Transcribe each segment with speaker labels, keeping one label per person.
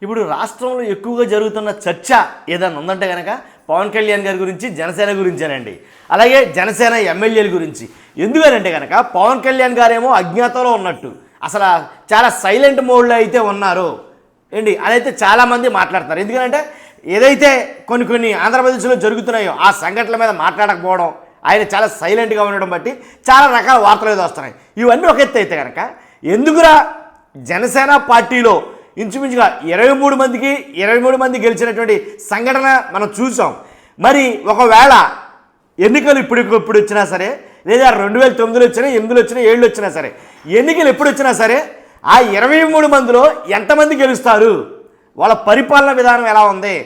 Speaker 1: ఇప్పుడు రాష్ట్రంలో ఎక్కువగా జరుగుతున్న చర్చ ఏదైనా ఉందంటే కనుక పవన్ కళ్యాణ్ గారి గురించి జనసేన గురించేనండి. అలాగే జనసేన ఎమ్మెల్యేల గురించి. ఎందుకనంటే కనుక పవన్ కళ్యాణ్ గారేమో అజ్ఞాతంలో ఉన్నట్టు, అసలు చాలా సైలెంట్ మోడ్లో అయితే ఉన్నారు ఏంటి అని అయితే చాలామంది మాట్లాడతారు. ఎందుకంటే ఏదైతే కొన్ని ఆంధ్రప్రదేశ్లో జరుగుతున్నాయో ఆ సంఘటనల మీద మాట్లాడకపోవడం, ఆయన చాలా సైలెంట్గా ఉండడం బట్టి చాలా రకాల వార్తలు ఏదో వస్తున్నాయి. ఇవన్నీ ఒక ఎత్తు అయితే కనుక ఎందుకురా జనసేన పార్టీలో ఇంచుమించుగా 23 మంది గెలిచినటువంటి సంఘటన మనం చూసాం. మరి ఒకవేళ ఎన్నికలు ఇప్పుడు వచ్చినా సరే, లేదా 2009లో వచ్చినా, 8లో వచ్చినా, 7లో వచ్చినా సరే, ఎన్నికలు ఎప్పుడు వచ్చినా సరే ఆ 23 మందిలో ఎంతమంది గెలుస్తారు, వాళ్ళ పరిపాలన విధానం ఎలా ఉంది,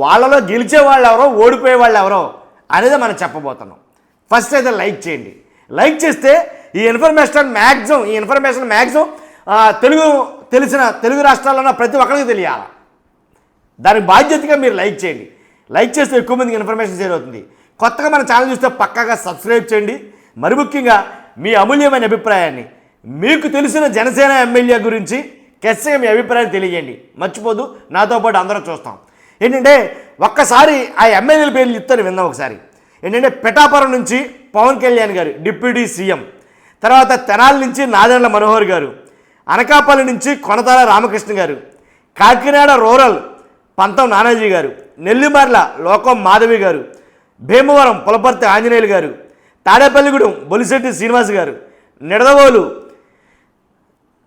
Speaker 1: వాళ్ళలో గెలిచే వాళ్ళు ఎవరో, ఓడిపోయే వాళ్ళు ఎవరో అనేది మనం చెప్పబోతున్నాం. ఫస్ట్ అయితే లైక్ చేయండి. లైక్ చేస్తే ఈ ఇన్ఫర్మేషన్ మ్యాక్సిమం తెలిసిన తెలుగు రాష్ట్రాల్లో ఉన్న ప్రతి ఒక్కరికి తెలియాలి. దానికి బాధ్యతగా మీరు లైక్ చేయండి. లైక్ చేస్తే ఎక్కువ మందికి ఇన్ఫర్మేషన్ షేర్ అవుతుంది. కొత్తగా మన ఛానల్ చూస్తే పక్కాగా సబ్స్క్రైబ్ చేయండి. మరి ముఖ్యంగా మీ అమూల్యమైన అభిప్రాయాన్ని, మీకు తెలిసిన జనసేన ఎమ్మెల్యే గురించి ఖచ్చితంగా మీ అభిప్రాయాన్ని తెలియజేయండి. మర్చిపోదు, నాతో పాటు అందరూ చూస్తాం. ఏంటంటే ఒక్కసారి ఆ ఎమ్మెల్యేల పేర్లు చెప్తాను విందాం ఒకసారి. ఏంటంటే పిఠాపురం నుంచి పవన్ కళ్యాణ్ గారు డిప్యూటీ సీఎం, తర్వాత తెనాలి నుంచి నాదెండ్ల మనోహర్ గారు, అనకాపల్లి నుంచి కొనతాల రామకృష్ణ గారు, కాకినాడ రూరల్ పంతం నానాజీ గారు, నెల్లిమర్ల లోకం మాధవి గారు, భీమవరం పులపర్తి ఆంజనేయులు గారు, తాడేపల్లిగూడెం బొలిశెట్టి శ్రీనివాస్ గారు, నిడదవోలు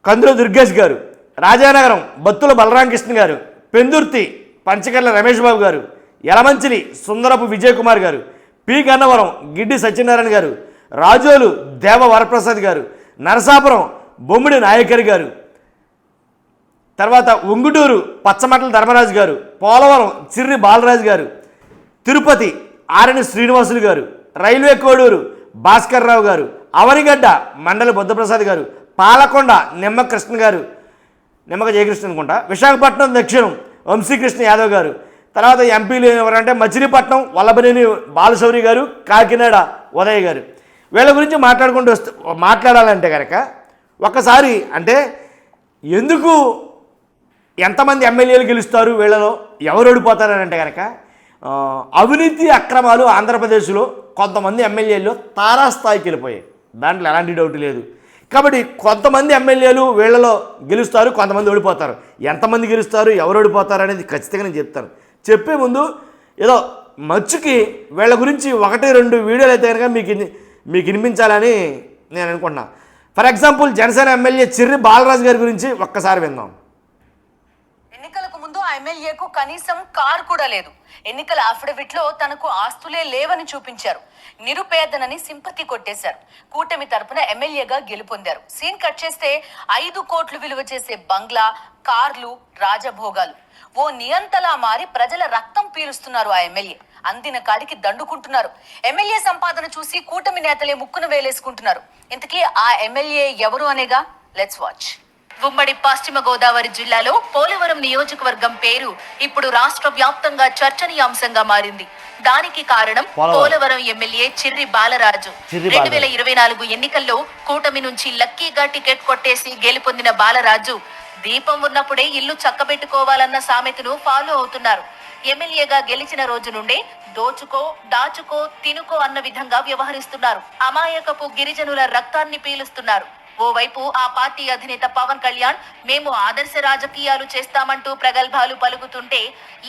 Speaker 1: కందుల దుర్గేష్ గారు, రాజానగరం బత్తుల బలరామకృష్ణ గారు, పెందుర్తి పంచకర్ల రమేష్ బాబు గారు, యలమంచిలి సుందరపు విజయ్ కుమార్ గారు, పి గన్నవరం గిడ్డి సత్యనారాయణ గారు, రాజోలు దేవ వరప్రసాద్ గారు, నరసాపురం బొమ్మిడి నాయకరి గారు, తర్వాత ఉంగుటూరు పచ్చమట్ల ధర్మరాజు గారు, పోలవరం చిర్రి బాలరాజు గారు, తిరుపతి ఆరణి శ్రీనివాసులు గారు, రైల్వే కోడూరు భాస్కర్ రావు గారు, అవనిగడ్డ మండలి బుద్ధప్రసాద్ గారు, పాలకొండ నిమ్మక జయకృష్ణ అనుకుంటా, విశాఖపట్నం దక్షిణం వంశీకృష్ణ యాదవ్ గారు, తర్వాత ఎంపీలు ఎవరంటే మచిలీపట్నం వల్లభనేని బాలశౌరి గారు, కాకినాడ ఉదయ్ గారు. వీళ్ళ గురించి మాట్లాడాలంటే కనుక ఒక్కసారి అంటే ఎందుకు ఎంతమంది ఎమ్మెల్యేలు గెలుస్తారు, వీళ్ళలో ఎవరు ఓడిపోతారని అంటే కనుక అవినీతి అక్రమాలు ఆంధ్రప్రదేశ్లో కొంతమంది ఎమ్మెల్యేలు తారాస్థాయికి వెళ్ళిపోయాయి. దాంట్లో ఎలాంటి డౌట్ లేదు. కాబట్టి కొంతమంది ఎమ్మెల్యేలు వీళ్ళలో గెలుస్తారు, కొంతమంది ఓడిపోతారు. ఎంతమంది గెలుస్తారు, ఎవరు ఓడిపోతారు అనేది ఖచ్చితంగా నేను చెప్తాను. చెప్పే ముందు ఏదో మచ్చుకి వీళ్ళ గురించి 1-2 వీడియోలు అయితే కనుక మీకు వినిపించాలని నేను అనుకుంటున్నాను. For example Janasena MLA Chirri Balaraju గారి గురించి ఒక్కసారి విందాం.
Speaker 2: ఎన్నికలకు ముందు ఆ ఎమ్మెల్యేకు కనీసం కారు కూడా లేదు. ఎన్నికల అఫిడవిట్ లో తనకు ఆస్తులే లేవని చూపించారు. నిరుపేదనని సింపతి కొట్టేశారు. కూటమి తరపున ఎమ్మెల్యేగా గెలుపొందారు. సీన్ కట్ చేస్తే 5 కోట్లు విలువ చేసే బంగ్లా, కార్లు, రాజభోగాలు ఓ నియంతలా మారి ప్రజల రక్తం పీలుస్తున్నారు ఆ ఎమ్మెల్యే. అందిన కాడికి దండుకుంటున్నారు. ఎమ్మెల్యే సంపాదన చూసి కూటమి నేతలే ముక్కును వేలేసుకుంటున్నారు. ఇంతకీ ఆ ఎమ్మెల్యే ఎవరు అనేగా లెట్స్ వాచ్. ఉమ్మడి పశ్చిమ గోదావరి జిల్లాలో పోలవరం నియోజకవర్గం పేరు ఇప్పుడు రాష్ట్ర వ్యాప్తంగా చర్చనీయాంశంగా మారింది. దానికి కారణం పోలవరం ఎమ్మెల్యే చిర్రి బాలరాజు. 2024 ఎన్నికల్లో కూటమి నుంచి లక్కీగా టికెట్ కొట్టేసి గెలుపొందిన బాలరాజు దీపం ఉన్నప్పుడే ఇల్లు చక్కబెట్టుకోవాలన్న సామెతను ఫాలో అవుతున్నారు. ఎమ్మెల్యేగా గెలిచిన రోజు నుండే దోచుకో, దాచుకో, తినుకో అన్న విధంగా వ్యవహరిస్తున్నారు. అమాయకపు గిరిజనుల రక్తాన్ని పీలుస్తున్నారు. ఓవైపు ఆ పార్టీ అధినేత పవన్ కళ్యాణ్ మేము ఆదర్శ రాజకీయాలు చేస్తామంటూ ప్రగల్భాలు పలుకుతుంటే,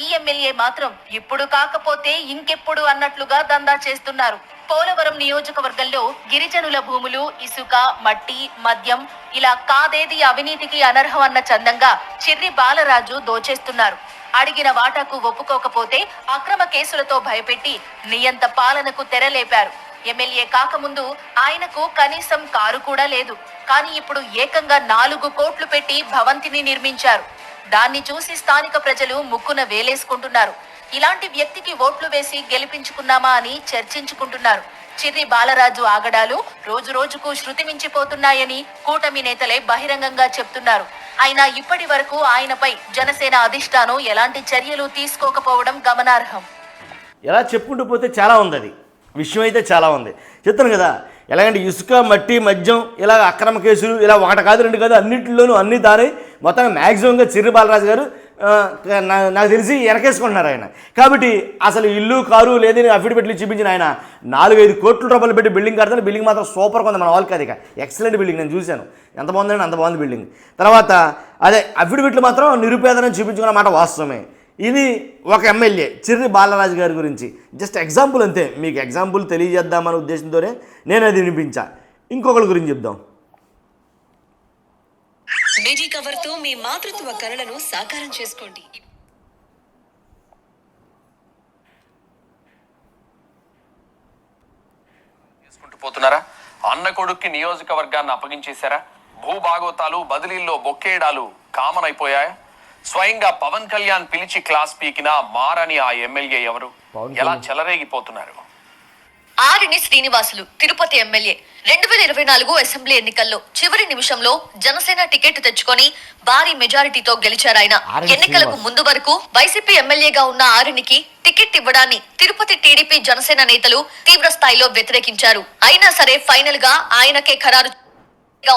Speaker 2: ఈ ఎమ్మెల్యే మాత్రం ఇప్పుడు కాకపోతే ఇంకెప్పుడు అన్నట్లుగా దందా చేస్తున్నారు. పోలవరం నియోజకవర్గంలో గిరిజనుల భూములు, ఇసుక, మట్టి, మద్యం ఇలా కాదేది అవినీతికి అనర్హం అన్న చందంగా చిర్రి బాలరాజు దోచేస్తున్నారు. అడిగిన వాటాకు ఒప్పుకోకపోతే అక్రమ కేసులతో భయపెట్టి నియంత పాలనకు తెరలేపారు. ఎమ్మెల్యే కాకముందు ఆయనకు కనీసం కారు కూడా లేదు. కానీ ఇప్పుడు ఏకంగా 4 కోట్లు పెట్టి భవంతిని నిర్మించారు. దాన్ని చూసి స్థానిక ప్రజలు ముక్కున వేలేసుకుంటున్నారు. ఇలాంటి వ్యక్తికి ఓట్లు వేసి గెలిపించుకున్నామా అని చర్చించుకుంటున్నారు. చిర్రి బాలరాజు ఆగడాలు రోజు రోజుకు శృతి మించిపోతున్నాయని కూటమి నేతలే బహిరంగంగా చెప్తున్నారు. అయినా ఇప్పటి వరకు ఆయనపై జనసేన అధిష్టానం ఎలాంటి చర్యలు తీసుకోకపోవడం గమనార్హం.
Speaker 1: ఎలా చెప్పుకుంటూ పోతే చాలా ఉంది, అది విషయం అయితే చాలా ఉంది. చెప్తాను కదా, ఎలాగంటే ఇసుక, మట్టి, మద్యం ఇలా అక్రమ కేసులు ఇలా 1 కాదు 2 కాదు అన్నింటిలోనూ అన్ని దాని మొత్తంగా మ్యాక్సిమంగా చిర్రి బాలరాజు గారు నాకు తెలిసి వెనకేసుకుంటున్నారు ఆయన. కాబట్టి అసలు ఇల్లు కారు లేదని అఫిడవిట్లు చూపించిన ఆయన 4-5 కోట్ల రూపాయలు పెట్టి బిల్డింగ్ కడతాను. బిల్డింగ్ మాత్రం సూపర్గా ఉంది, మన వాళ్ళకి అది ఎక్సలెంట్ బిల్డింగ్, నేను చూశాను ఎంత బాగుందండి, అంత బాగుంది బిల్డింగ్. తర్వాత అదే అఫిడవిట్లు మాత్రం నిరుపేదనని చూపించుకున్న మాట వాస్తవమే. ఇది ఒక ఎమ్మెల్యే చిర్రి బాలరాజు గారి గురించి జస్ట్ ఎగ్జాంపుల్ అంతే, మీకు ఎగ్జాంపుల్ తెలియజేద్దామనే ఉద్దేశంతోనే నేను అది వినిపించా. ఇంకొకరి గురించి చెప్దాం.
Speaker 3: మేజీ కవర్ తో మీ మాతృత్వ కలలను సాకారం చేసుకోండి.
Speaker 4: పోతున్నారా? అన్న కొడుక్కి నియోజకవర్గాన్ని అప్పగించేశారా? భూభాగోతాలు బదిలీల్లో బొక్కేడాలు కామన్ అయిపోయాయా? స్వయంగా పవన్ కళ్యాణ్ పిలిచి క్లాస్ పీకినా మారని ఆ ఎమ్మెల్యే ఎవరు? ఎలా చెలరేగిపోతున్నారు?
Speaker 2: ఆరిని శ్రీనివాసులు తిరుపతి ఎమ్మెల్యే 2024 అసెంబ్లీ ఎన్నికల్లో చివరి నిమిషంలో జనసేన టికెట్ తెచ్చుకొని భారీ మెజారిటీతో గెలిచారాయన. ఎన్నికలకు ముందు వరకు వైసీపీ ఎమ్మెల్యేగా ఉన్న ఆరినికి టికెట్ ఇవ్వడాన్ని తిరుపతి టీడీపీ జనసేన నేతలు తీవ్ర స్థాయిలో వ్యతిరేకించారు. అయినా సరే ఫైనల్ గా ఆయనకే ఖరారు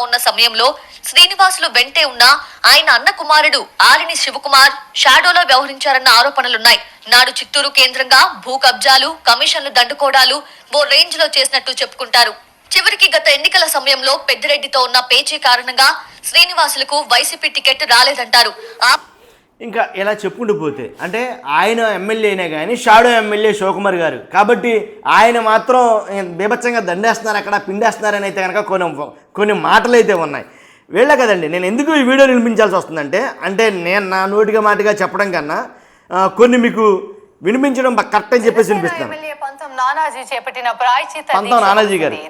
Speaker 2: ఉన్న సమయంలో శ్రీనివాసులు వెంటే ఉన్న ఆయన అన్న కుమారుడు ఆరిని శివకుమార్ షాడోలో వ్యవహరించారన్న ఆరోపణలున్నాయి. నాడు చిత్తూరు కేంద్రంగా భూ కబ్జాలు, కమిషన్లు దండుకోవడాలు ఓ రేంజ్ లో చేసినట్టు చెప్పుకుంటారు. చివరికి గత ఎన్నికల సమయంలో పెద్దిరెడ్డితో ఉన్న పేచీ కారణంగా శ్రీనివాసులకు వైసీపీ టికెట్ రాలేదంటారు.
Speaker 1: ఇంకా ఇలా చెప్పుకుంటూ పోతే అంటే ఆయన ఎమ్మెల్యే అయినా కానీ షాడో ఎమ్మెల్యే శివకుమార్ గారు కాబట్టి ఆయన మాత్రం బీభత్సంగా దండేస్తున్నారు, అక్కడ పిండేస్తున్నారని అయితే కనుక కొన్ని మాటలు అయితే ఉన్నాయి. వీళ్ళ కదండి నేను ఎందుకు ఈ వీడియో నిర్మించాల్సి వస్తుందంటే నేను నా నోటిగా మాటగా చెప్పడం కన్నా కొన్ని మీకు వినిపించడం కరెక్ట్ అని చెప్పేసి వినిపిస్తాను.
Speaker 2: నానాజీ చేపట్టిన ప్రాయశ్చిత్త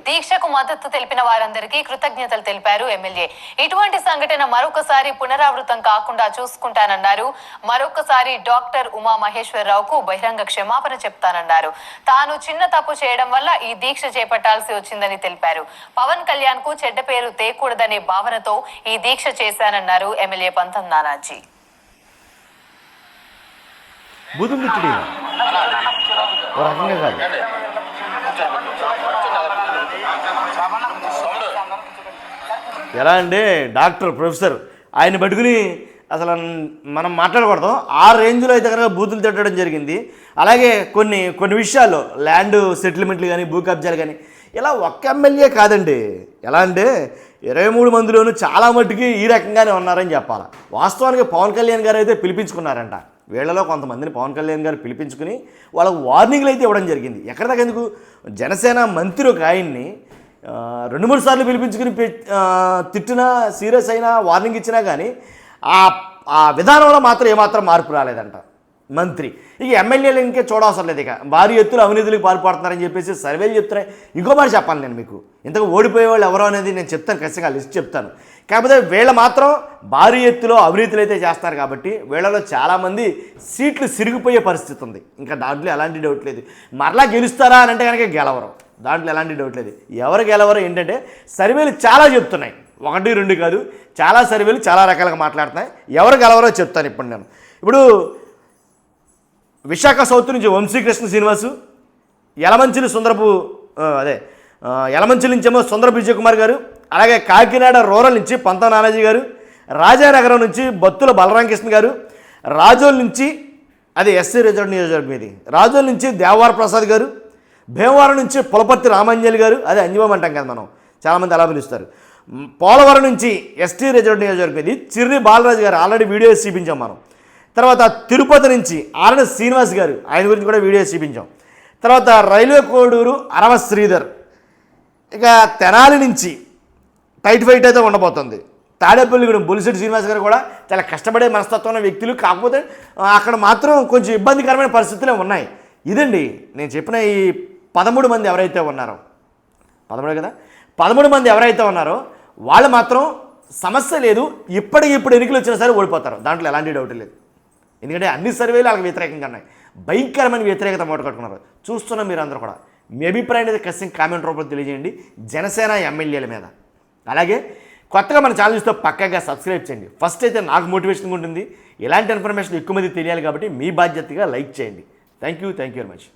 Speaker 2: దీక్షకు మద్దతు తెలిపిన వారందరికీ కృతజ్ఞతలు తెలిపారు ఎమ్మెల్యే. ఇటువంటి సంఘటన మరొకసారి పునరావృతం కాకుండా చూసుకుంటానన్నారు. మరొకసారి డాక్టర్ ఉమా మహేశ్వరరావుకు బహిరంగ క్షమాపణ చెప్తానన్నారు. తాను చిన్న తప్పు చేయడం వల్ల ఈ దీక్ష చేపట్టాల్సి వచ్చిందని తెలిపారు. పవన్ కళ్యాణ్ కు చెడ్డ పేరు తేకూడదనే భావనతో ఈ దీక్ష చేశానన్నారు ఎమ్మెల్యే పంతం నానాజీ.
Speaker 1: బుధుమిత్రుడి ఓ రకంగా కాదు, ఎలా అంటే డాక్టర్ ప్రొఫెసర్ ఆయన పట్టుకుని అసలు మనం మాట్లాడకూడదు ఆ రేంజ్లో అయితే కనుక బూతులు తిట్టడం జరిగింది. అలాగే కొన్ని విషయాల్లో ల్యాండ్ సెటిల్మెంట్లు కానీ భూ కబ్జాలు కానీ ఇలా ఒక్క ఎమ్మెల్యే కాదండి. ఎలా అంటే 23 మందిలోనూ చాలా మట్టుకి ఈ రకంగానే ఉన్నారని చెప్పాలి. వాస్తవానికి పవన్ కళ్యాణ్ గారు అయితే పిలిపించుకున్నారంట. వీళ్ళలో కొంతమందిని పవన్ కళ్యాణ్ గారు పిలిపించుకుని వాళ్ళకు వార్నింగ్లు అయితే ఇవ్వడం జరిగింది. ఎక్కడ దాకా ఎందుకు జనసేన మంత్రి ఒక ఆయన్ని 2-3 సార్లు పిలిపించుకుని తిట్టినా సీరియస్ అయినా వార్నింగ్ ఇచ్చినా కానీ ఆ విధానంలో మాత్రం ఏమాత్రం మార్పు రాలేదంట మంత్రి. ఇక ఎమ్మెల్యేలు ఇంకే చూడవసరం లేదు. ఇక భారీ ఎత్తులు అవినీతులకు పాల్పడుతున్నారని చెప్పేసి సర్వేలు చెప్తున్నాయి. ఇంకో మాట చెప్పాలి నేను మీకు, ఇంతకు ఓడిపోయే వాళ్ళు ఎవరో అనేది నేను చెప్తాను, ఖచ్చితంగా లిస్ట్ చెప్తాను. కాకపోతే వీళ్ళ మాత్రం భారీ ఎత్తులో అవినీతులు అయితే చేస్తారు కాబట్టి వీళ్ళలో చాలామంది సీట్లు సిరిగిపోయే పరిస్థితి ఉంది. ఇంకా దాంట్లో ఎలాంటి డౌట్ లేదు. మరలా గెలుస్తారా అని అంటే కనుక గెలవరు, దాంట్లో ఎలాంటి డౌట్ లేదు. ఎవరు గెలవరు ఏంటంటే సర్వేలు చాలా చెప్తున్నాయి, 1-2 కాదు, చాలా సర్వేలు చాలా రకాలుగా మాట్లాడుతున్నాయి. ఎవరు గెలవరో చెప్తాను ఇప్పుడు నేను. ఇప్పుడు విశాఖ సౌత్ నుంచి వంశీకృష్ణ శ్రీనివాసు, యలమంచిలి యలమంచిలి నుంచేమో సుందరపు విజయకుమార్ గారు, అలాగే కాకినాడ రూరల్ నుంచి పంతం నానాజీ గారు, రాజానగరం నుంచి బత్తుల బలరామకృష్ణ గారు, రాజోల్ నుంచి ఎస్సీ రిజర్వ్ నియోజకవర్గం ఇది, రాజోల్ నుంచి దేవవార ప్రసాద్ గారు, భీమవరం నుంచి పులపర్తి రామాంజలి గారు, అంజుమం అంటాం కదా మనం, చాలామంది అలా పిలుస్తారు, పోలవరం నుంచి ఎస్టీ రిజర్వ్ నియోజకవర్గం ఇది చిర్రి బాలరాజు గారు, ఆల్రెడీ వీడియోస్ చూపించాం మనం. తర్వాత తిరుపతి నుంచి ఆర్ఎన్ శ్రీనివాస్ గారు, ఆయన గురించి కూడా వీడియోస్ చూపించాం. తర్వాత రైల్వే కోడూరు అరవ శ్రీధర్. ఇక తెనాలి నుంచి టైట్ ఫైట్ అయితే ఉండబోతుంది. తాడేపల్లిగూడెం బొలిశెట్టి శ్రీనివాస్ గారు కూడా చాలా కష్టపడే మనస్తత్వం ఉన్న వ్యక్తులు, కాకపోతే అక్కడ మాత్రం కొంచెం ఇబ్బందికరమైన పరిస్థితులే ఉన్నాయి. ఇదండి నేను చెప్పిన ఈ 13 మంది ఎవరైతే ఉన్నారో, 13 కదా, 13 మంది ఎవరైతే ఉన్నారో వాళ్ళు మాత్రం సమస్య లేదు, ఇప్పటికిప్పుడు ఎన్నికలు వచ్చినా సరే ఓడిపోతారు, దాంట్లో ఎలాంటి డౌట్ లేదు. ఎందుకంటే అన్ని సర్వేలు వాళ్ళకి వ్యతిరేకంగా ఉన్నాయి, భయంకరమైన వ్యతిరేకత మూట కట్టుకున్నారు. చూస్తున్న మీరు అందరూ కూడా మీ అభిప్రాయం అనేది ఖచ్చితంగా కామెంట్ రూపంలో తెలియజేయండి జనసేన ఎమ్మెల్యేల మీద. అలాగే కొత్తగా మన ఛానల్ చూస్తే పక్కాగా సబ్స్క్రైబ్ చేయండి. ఫస్ట్ అయితే నాకు మోటివేషన్గా ఉంటుంది, ఇలాంటి ఇన్ఫర్మేషన్ ఎక్కువ మంది తెలియాలి కాబట్టి మీ బాధ్యతగా లైక్ చేయండి. Thank you very much.